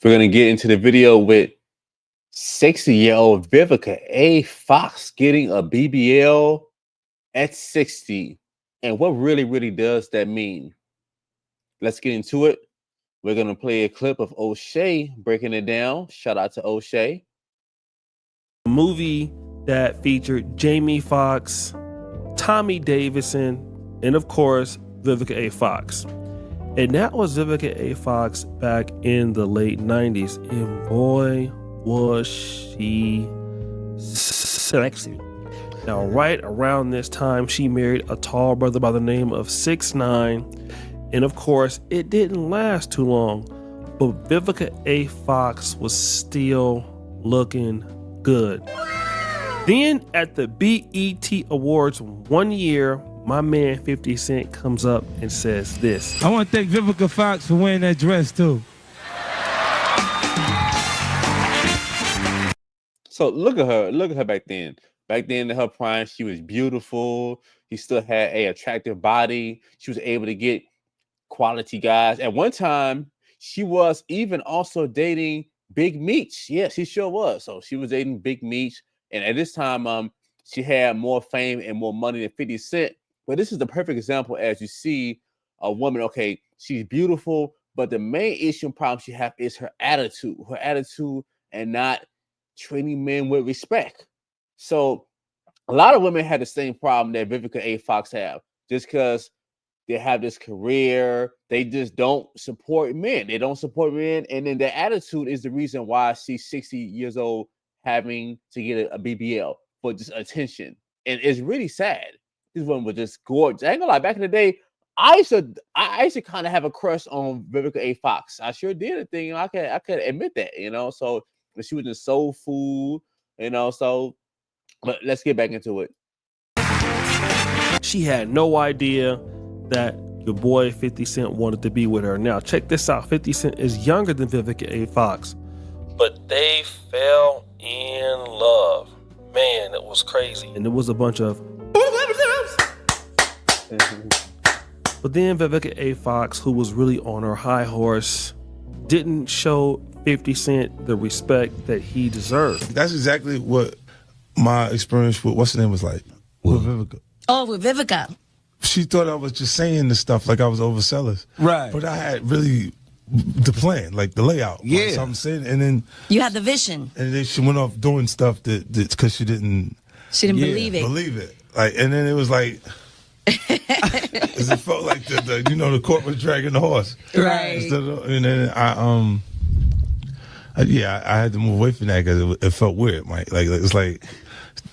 We're gonna get into the video with 60-year-old Vivica A. Fox getting a BBL at 60. And what really does that mean? Let's get into it. We're gonna play a clip of O'Shea breaking it down. Shout out to O'Shea. A movie that featured Jamie Foxx, Tommy Davidson, and of course, Vivica A. Fox. And that was Vivica A. Fox back in the late 90s. And boy, was she sexy. Now, right around this time, she married a tall brother by the name of 6ix9ine. And of course, it didn't last too long. But Vivica A. Fox was still looking good. Then at the BET Awards one year, my man 50 Cent comes up and says this. I want to thank Vivica Fox for wearing that dress too. So look at her back then. Back then in her prime, she was beautiful. She still had a attractive body. She was able to get quality guys. At one time, she was even also dating Big Meech. Yeah, she sure was. So she was dating Big Meech. And at this time, she had more fame and more money than 50 Cent. But this is the perfect example as you see a woman, okay, she's beautiful, but the main issue and problem she has is her attitude and not treating men with respect. So a lot of women had the same problem that Vivica A. Fox have. Just because they have this career, they just don't support men. They don't support men. And then their attitude is the reason why she's 60 years old having to get a BBL for just attention. And it's really sad. This woman was just gorgeous. I ain't gonna lie, back in the day, I used to kind of have a crush on Vivica A. Fox. I sure did a thing, you know, I could admit that, you know. So she was in soul food, you know. So, but let's get back into it. She had no idea that your boy 50 Cent wanted to be with her. Now, check this out. 50 Cent is younger than Vivica A. Fox, but they fell in love. Man, it was crazy. And there was a bunch of but then Vivica A. Fox, who was really on her high horse, didn't show 50 Cent the respect that he deserved. That's exactly what my experience with what's the name was like with Vivica. Oh, with Vivica. She thought I was just saying this stuff like I was overzealous. Right. But I had really the plan, like the layout. Yeah. Like, so I'm saying, and then You had the vision. and then she went off doing stuff that because she didn't Believe it. believe it. Like, and then it was like, 'cause it felt like the court was dragging the horse. Right. And then I had to move away from that because it felt weird, Mike. Like it's like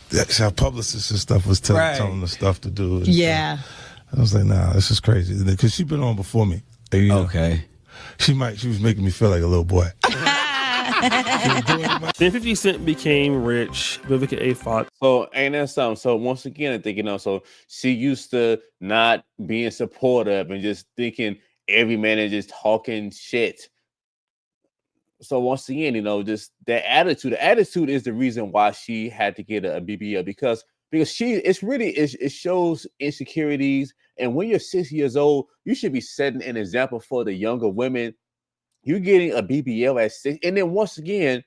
that's how publicists and stuff was telling the stuff to do. Yeah. I was like, nah, this is crazy because she'd been on before me. And, you know, Okay. she was making me feel like a little boy. Then 50 Cent became rich. Vivica A. Fox. So ain't that something? So once again, I think, you know, so she used to not being supportive and just thinking every man is just talking shit. So once again, you know, just that attitude. The attitude is the reason why she had to get a BBL because it shows insecurities. And when you're 60 years old, you should be setting an example for the younger women. You're getting a BBL at 6, and then once again,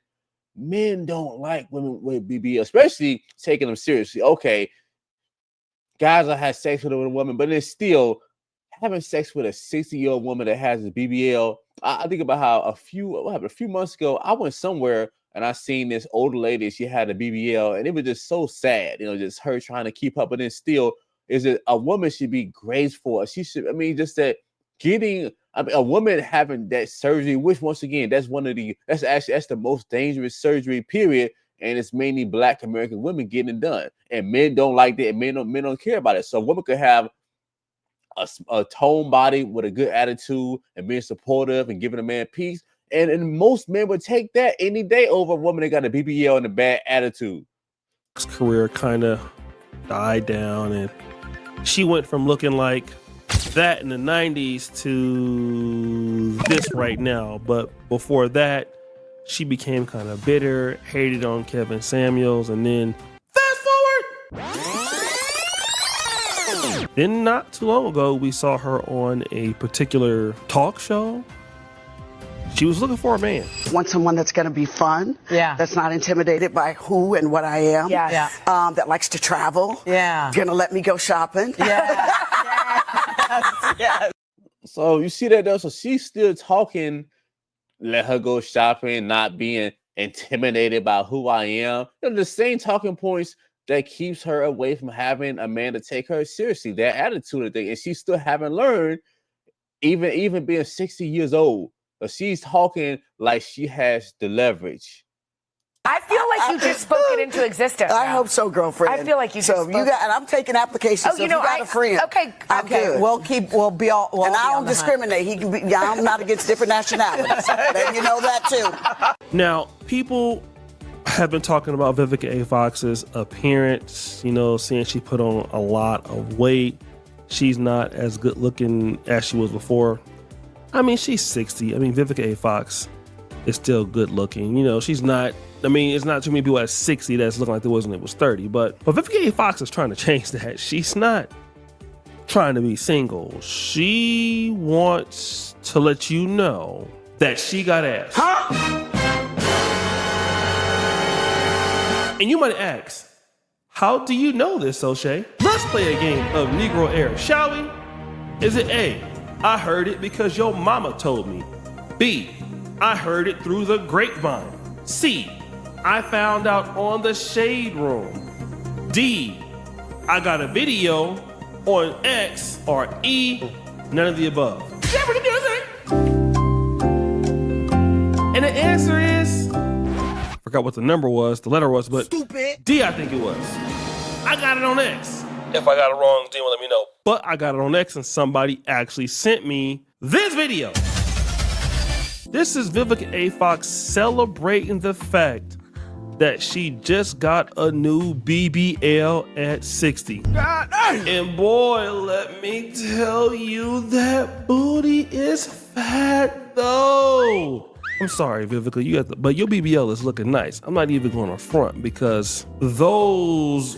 men don't like women with BBL, especially taking them seriously. Okay, guys will have sex with a woman, but it's still having sex with a 60-year-old woman that has a BBL. I think about how a few months ago, I went somewhere and I seen this older lady. She had a BBL, and it was just so sad, you know, just her trying to keep up. But then still, is it a woman should be graceful? She should. I mean, just that a woman having that surgery, which once again, that's the most dangerous surgery, period. And it's mainly Black American women getting it done. And men don't like that. And men don't care about it. So a woman could have a toned body with a good attitude and being supportive and giving a man peace. And most men would take that any day over a woman that got a BBL and a bad attitude. His career kind of died down, and she went from looking like that in the 90s to this right now. But before that, she became kind of bitter, hated on Kevin Samuels, and then fast forward. Then not too long ago, we saw her on a particular talk show. she was looking for a man. Want someone that's going to be fun. Yeah. That's not intimidated by who and what I am. Yeah. That likes to travel. Yeah. Going to let me go shopping. Yeah. Yes. So you see that though? So she's still talking, let her go shopping, not being intimidated by who I am. The same talking points that keeps her away from having a man to take her seriously, that attitude of thing. And she still haven't learned, even being 60 years old. But she's talking like she has the leverage. I feel like you just spoke it into existence. I hope so, girlfriend. I feel like you just so you got, and I'm taking applications. Oh, so you know, if you got a friend. Okay, I'm good. We'll be all. And I don't discriminate. He can be. Yeah, I'm not against different nationalities. Then you know that too. Now, people have been talking about Vivica A. Fox's appearance, saying she put on a lot of weight. She's not as good looking as she was before. I mean, she's 60. I mean, Vivica A. Fox is still good looking. She's not, it's not too many people at 60 that's looking like there was when it was 30. But Vivica A. Fox is trying to change that. She's not trying to be single. She wants to let you know that she got ass. And you might ask, how do you know this, O'Shea? Let's play a game of Negro Air, shall we? Is it A, I heard it because your mama told me? B, I heard it through the grapevine? C, I found out on the Shade Room? D, I got a video on X? Or E, none of the above? And the answer is, forgot what the number was, the letter was, but stupid. D, I think it was. I got it on X. If I got it wrong, D will let me know. But I got it on X and somebody actually sent me this video. This is Vivica A. Fox celebrating the fact that she just got a new BBL at 60. And boy, let me tell you, that booty is fat though. I'm sorry, Vivica, but your BBL is looking nice. I'm not even going to front because those.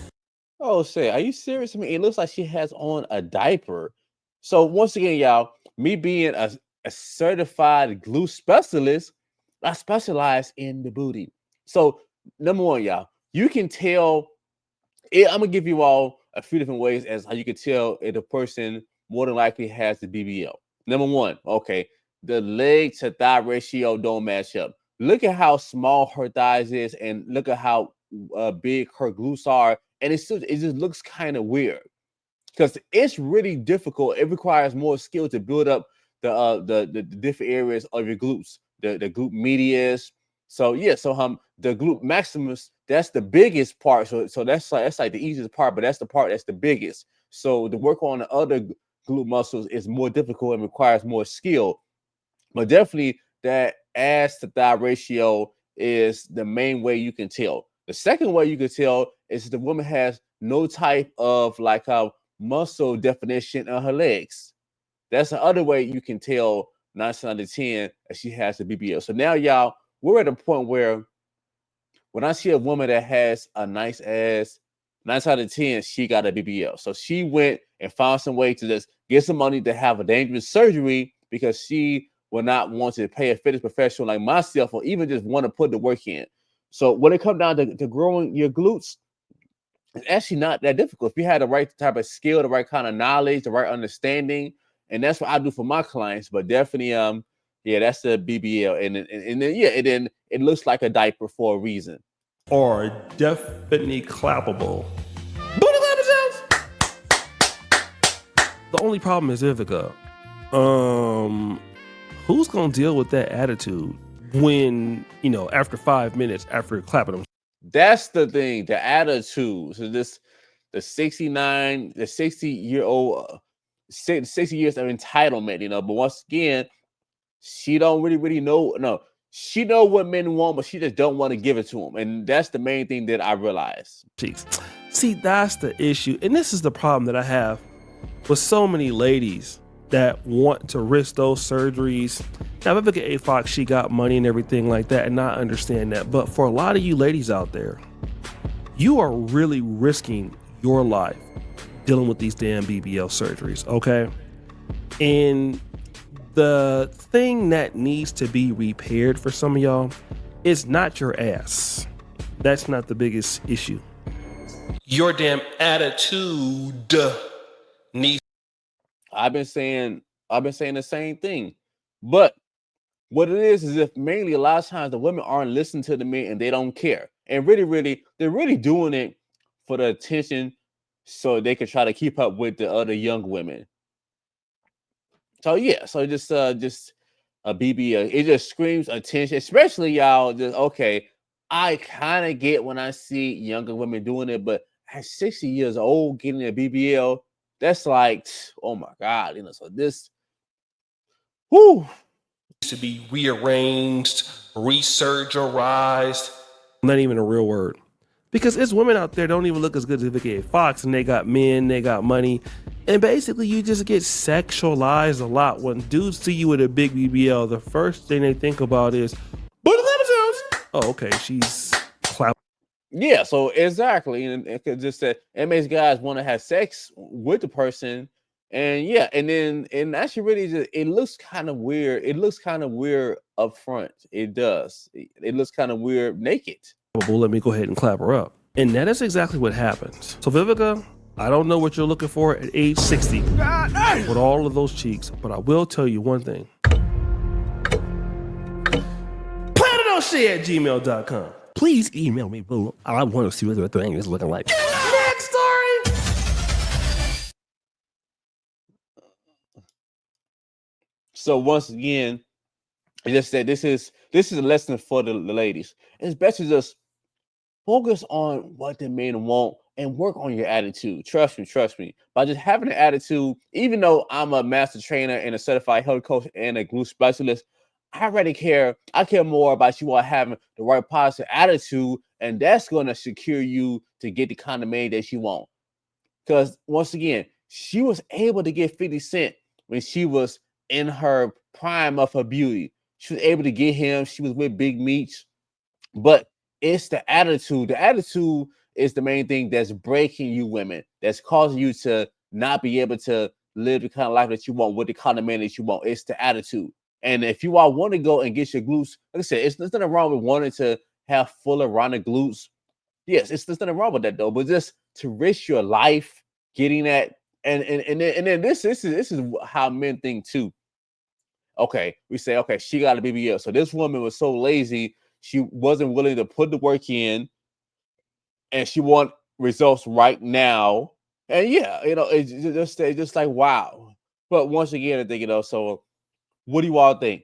Oh, say, are you serious? I mean, it looks like she has on a diaper. So once again, y'all, me being a certified glue specialist, I specialize in the booty. So number one, y'all, you can tell. I'm gonna give you all a few different ways as how you can tell if the person more than likely has the BBL. Number one, okay. The leg to thigh ratio don't match up. Look at how small her thighs is, and look at how big her glutes are, and it just looks kind of weird because it's really difficult. It requires more skill to build up the different areas of your glutes, the glute medius. So yeah, the glute maximus, that's the biggest part. So that's like the easiest part, but that's the part that's the biggest. So the work on the other glute muscles is more difficult and requires more skill. But definitely that ass to thigh ratio is the main way you can tell. The second way you can tell is the woman has no type of like a muscle definition on her legs. That's the other way you can tell 9 out of 10 that she has a BBL. So now, y'all, we're at a point where when I see a woman that has a nice ass, 9 out of 10, she got a BBL. So she went and found some way to just get some money to have a dangerous surgery because she will not want to pay a fitness professional like myself or even just want to put the work in. So when it comes down to growing your glutes, it's actually not that difficult. If you had the right type of skill, the right kind of knowledge, the right understanding, and that's what I do for my clients. But definitely, that's the BBL, and then it looks like a diaper for a reason. Or definitely clappable. Booty clapping sounds. The only problem is Vivica. Who's gonna deal with that attitude when, after 5 minutes after clapping them? That's the thing, the attitude. So the 60-year-old, 60 years of entitlement, but once again, she don't really know. No, she know what men want, but she just don't want to give it to them. And that's the main thing that I realize. Jeez. See, that's the issue. And this is the problem that I have with so many ladies that want to risk those surgeries. Now, Vivica A. Fox, she got money and everything like that, and I understand that. But for a lot of you ladies out there, you are really risking your life dealing with these damn BBL surgeries, okay? And The thing that needs to be repaired for some of y'all is not your ass. That's not the biggest issue. Your damn attitude needs. I've been saying the same thing. But what it is if mainly a lot of times the women aren't listening to the men and they don't care. And really, they're really doing it for the attention so they can try to keep up with the other young women. So yeah, so just a BBL, it just screams attention, especially y'all. Just okay, I kind of get when I see younger women doing it, but at 60 years old getting a BBL, that's like, oh my god, So this, whoo, to be rearranged, resurgerized. Not even a real word. Because it's women out there don't even look as good as Vivica A. Fox, and they got men, they got money. And basically, you just get sexualized a lot. When dudes see you with a big BBL, the first thing they think about is, oh, okay, she's clapping. Yeah, so exactly. And it just that it makes guys want to have sex with the person. And yeah, and actually really just it looks kind of weird. It looks kind of weird up front. It does. It looks kind of weird naked. Let me go ahead and clap her up. And that is exactly what happens. So Vivica, I don't know what you're looking for at age 60 with all of those cheeks, but I will tell you one thing. planetonshay@gmail.com. Please email me, boo. I want to see what the thing is looking like. Next story. So once again, I just said this is a lesson for the ladies. It's best to just focus on what the men want and work on your attitude. Trust me. By just having an attitude, even though I'm a master trainer and a certified health coach and a glute specialist, I really care. I care more about you all having the right positive attitude, and that's going to secure you to get the kind of man that you want. Because once again, she was able to get 50 Cent when she was in her prime of her beauty. She was able to get him. She was with Big Meech, but it's the attitude. The attitude is the main thing that's breaking you women, that's causing you to not be able to live the kind of life that you want with the kind of man that you want. It's the attitude. And if you all want to go and get your glutes, like I said, there's nothing wrong with wanting to have fuller, rounded glutes. Yes, there's nothing wrong with that though. But just to risk your life getting that, and then this is how men think too. Okay, we say, okay, she got a BBL. So this woman was so lazy, she wasn't willing to put the work in, and she want results right now. And yeah, it's just like wow. But once again, I think so. What do you all think?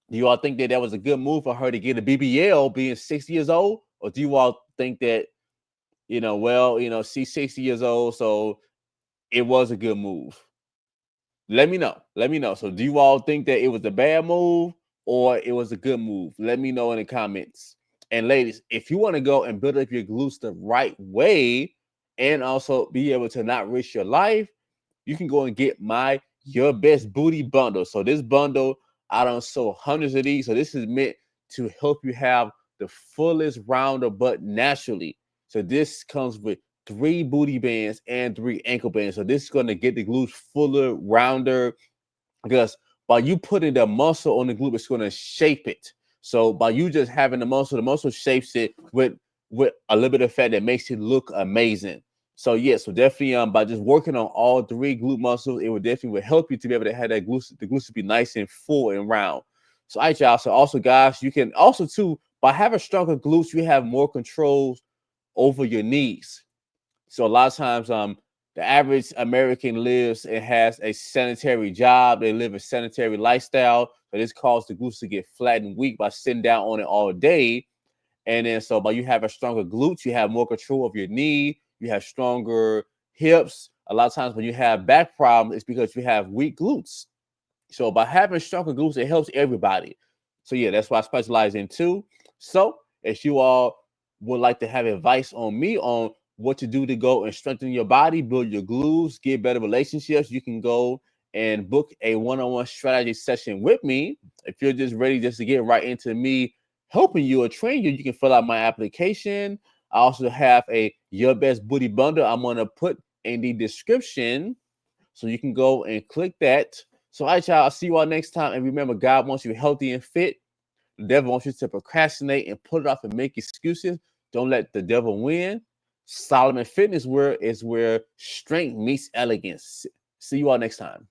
Do you all think that was a good move for her to get a BBL being 60 years old? Or do you all think that, she's 60 years old, so it was a good move? Let me know. So do you all think that it was a bad move or it was a good move? Let me know in the comments. And ladies, if you want to go and build up your glutes the right way and also be able to not risk your life, you can go and get Your Best Booty bundle. So this bundle, I don't sold hundreds of these. So this is meant to help you have the fullest rounder butt naturally. So this comes with 3 booty bands and 3 ankle bands. So this is going to get the glutes fuller, rounder, because by you putting the muscle on the glute, it's going to shape it. So by you just having the muscle shapes it with a little bit of fat that makes it look amazing. So yeah, so definitely by just working on all 3 glute muscles, it would definitely help you to be able to have the glutes to be nice and full and round. So all right, y'all. So also, guys, you can also too, by having stronger glutes, you have more controls over your knees. So a lot of times, the average American lives and has a sedentary job. They live a sedentary lifestyle. So this causes the glutes to get flat and weak by sitting down on it all day. And then so by you having stronger glutes, you have more control of your knee. You have stronger hips. A lot of times when you have back problems, it's because you have weak glutes. So by having stronger glutes, it helps everybody. So yeah, that's why I specialize in too. So if you all would like to have advice on me on what to do to go and strengthen your body, build your glutes, get better relationships, you can go and book a one-on-one strategy session with me. If you're just ready just to get right into me helping you or train you, you can fill out my application. I also have a Your Best Booty bundle I'm going to put in the description. So you can go and click that So, all right, y'all. I'll see you all next time. And remember, God wants you healthy and fit. The devil wants you to procrastinate and put it off and make excuses. Don't let the devil win. Solomon Fitness Wear is where strength meets elegance. See you all next time.